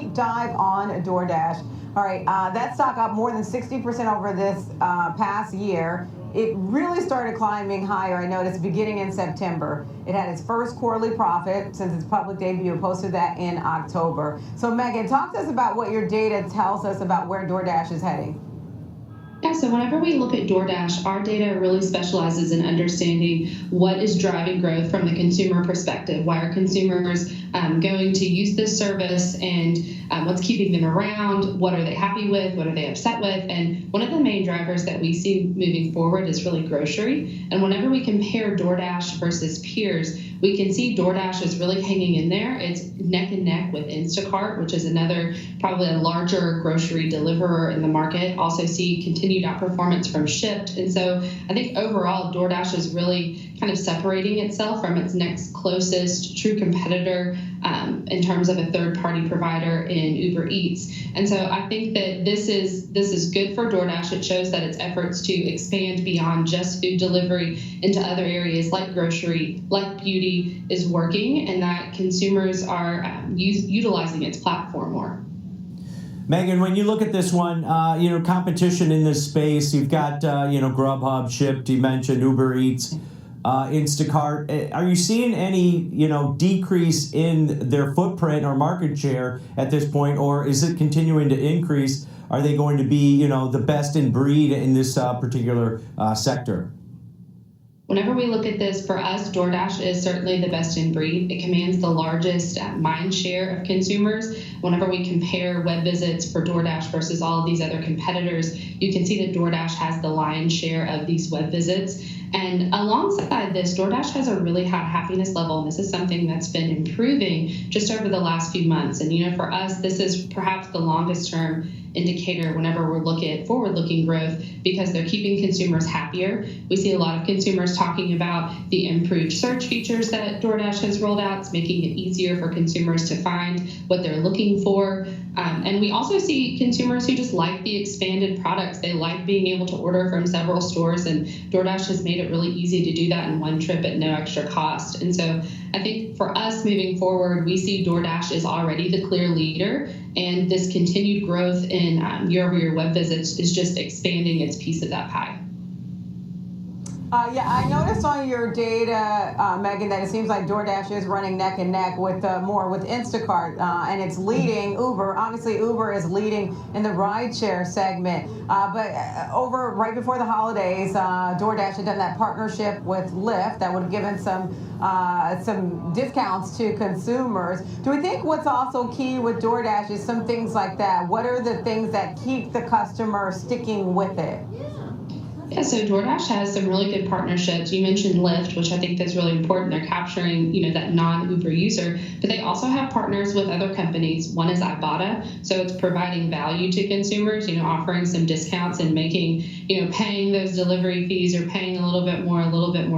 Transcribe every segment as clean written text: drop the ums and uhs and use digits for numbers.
deep dive on DoorDash. All right, that stock up more than 60% over this past year. It really started climbing higher, I noticed, beginning in September. It had its first quarterly profit since its public debut, posted that in October. So Megan, talk to us about what your data tells us about where DoorDash is heading. Yeah, so whenever we look at DoorDash, our data really specializes in understanding what is driving growth from the consumer perspective. Why are consumers going to use this service, and what's keeping them around? What are they happy with? What are they upset with? And one of the main drivers that we see moving forward is really grocery. And whenever we compare DoorDash versus peers, we can see DoorDash is really hanging in there. It's neck and neck with Instacart, which is another, probably a larger grocery deliverer in the market. Also see continued outperformance from Shipt. And so I think overall, DoorDash is really kind of separating itself from its next closest true competitor in terms of a third-party provider in Uber Eats. And so I think that this is good for DoorDash. It shows that its efforts to expand beyond just food delivery into other areas like grocery, like beauty, is working, and that consumers are utilizing its platform more. Megan, when you look at this one, competition in this space, you've got, Grubhub, Shipt, you mentioned Uber Eats, Instacart. Are you seeing any, decrease in their footprint or market share at this point, or is it continuing to increase? Are they going to be, the best in breed in this particular sector? Whenever we look at this, for us, DoorDash is certainly the best in breed. It commands the largest mind share of consumers. Whenever we compare web visits for DoorDash versus all of these other competitors, you can see that DoorDash has the lion's share of these web visits. And alongside this, DoorDash has a really high happiness level, and this is something that's been improving just over the last few months. And for us, this is perhaps the longest term indicator whenever we're looking at forward-looking growth, because they're keeping consumers happier. We see a lot of consumers talking about the improved search features that DoorDash has rolled out. It's making it easier for consumers to find what they're looking for. And we also see consumers who just like the expanded products. They like being able to order from several stores, and DoorDash has made it really easy to do that in one trip at no extra cost. And so I think for us moving forward, we see DoorDash is already the clear leader, and this continued growth in year-over-year web visits is just expanding its piece of that pie. I noticed on your data, Megan, that it seems like DoorDash is running neck and neck with more with Instacart, and it's leading Uber. Obviously, Uber is leading in the rideshare segment. But over right before the holidays, DoorDash had done that partnership with Lyft that would have given some discounts to consumers. Do we think what's also key with DoorDash is some things like that? What are the things that keep the customer sticking with it? Yeah, so DoorDash has some really good partnerships. You mentioned Lyft, which I think is really important. They're capturing, that non-Uber user, but they also have partners with other companies. One is Ibotta, so it's providing value to consumers, offering some discounts and making, paying those delivery fees or paying a little bit more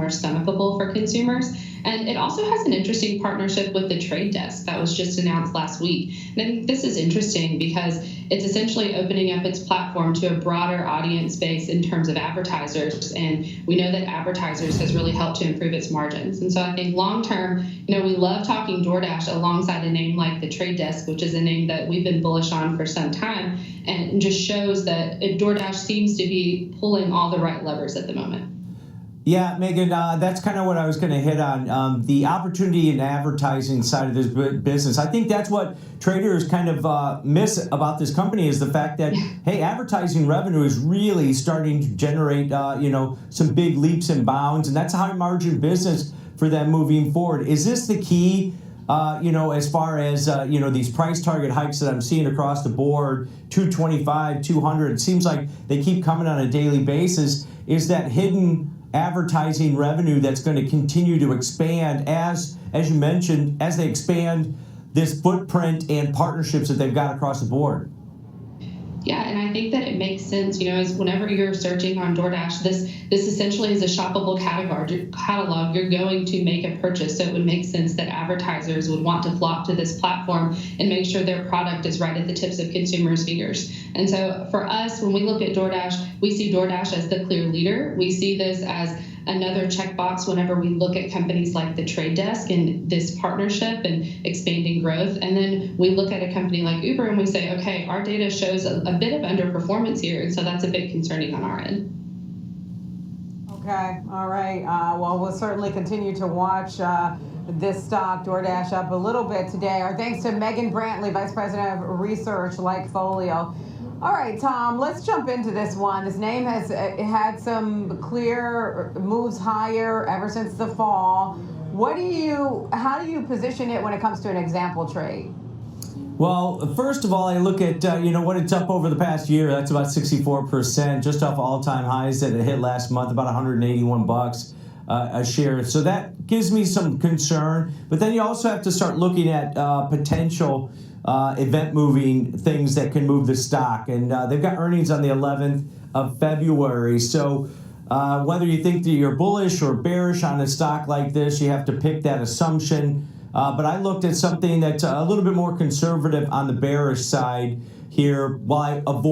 stomachable for consumers. And it also has an interesting partnership with the Trade Desk that was just announced last week. And I think this is interesting because it's essentially opening up its platform to a broader audience base in terms of advertisers. And we know that advertisers has really helped to improve its margins. And so I think long term, we love talking DoorDash alongside a name like the Trade Desk, which is a name that we've been bullish on for some time, and just shows that DoorDash seems to be pulling all the right levers at the moment. Yeah, Megan, that's kind of what I was going to hit on, the opportunity in advertising side of this business. I think that's what traders kind of miss about this company is the fact that, hey, advertising revenue is really starting to generate, some big leaps and bounds, and that's a high margin business for them moving forward. Is this the key, as far as, these price target hikes that I'm seeing across the board, 225, 200, it seems like they keep coming on a daily basis. Is that hidden advertising revenue that's going to continue to expand as you mentioned, as they expand this footprint and partnerships that they've got across the board? Yeah, and I think that it makes sense, as whenever you're searching on DoorDash, this essentially is a shoppable catalog. You're going to make a purchase, so it would make sense that advertisers would want to flock to this platform and make sure their product is right at the tips of consumers' fingers. And so for us, when we look at DoorDash, we see DoorDash as the clear leader. We see this as another checkbox whenever we look at companies like the Trade Desk and this partnership and expanding growth. And then we look at a company like Uber and we say, okay, our data shows a bit of underperformance here. And so that's a bit concerning on our end. Okay, all right. Well, we'll certainly continue to watch this stock, DoorDash, up a little bit today. Our thanks to Megan Brantley, Vice President of Research, LikeFolio. All right, Tom, let's jump into this one. This name has had some clear moves higher ever since the fall. How do you position it when it comes to an example trade? Well, first of all, I look at what it's up over the past year. That's about 64%, just off all-time highs that it hit last month, about $181 a share. So that gives me some concern. But then you also have to start looking at potential event-moving things that can move the stock. And they've got earnings on the 11th of February. So whether you think that you're bullish or bearish on a stock like this, you have to pick that assumption. But I looked at something that's a little bit more conservative on the bearish side here while I avoid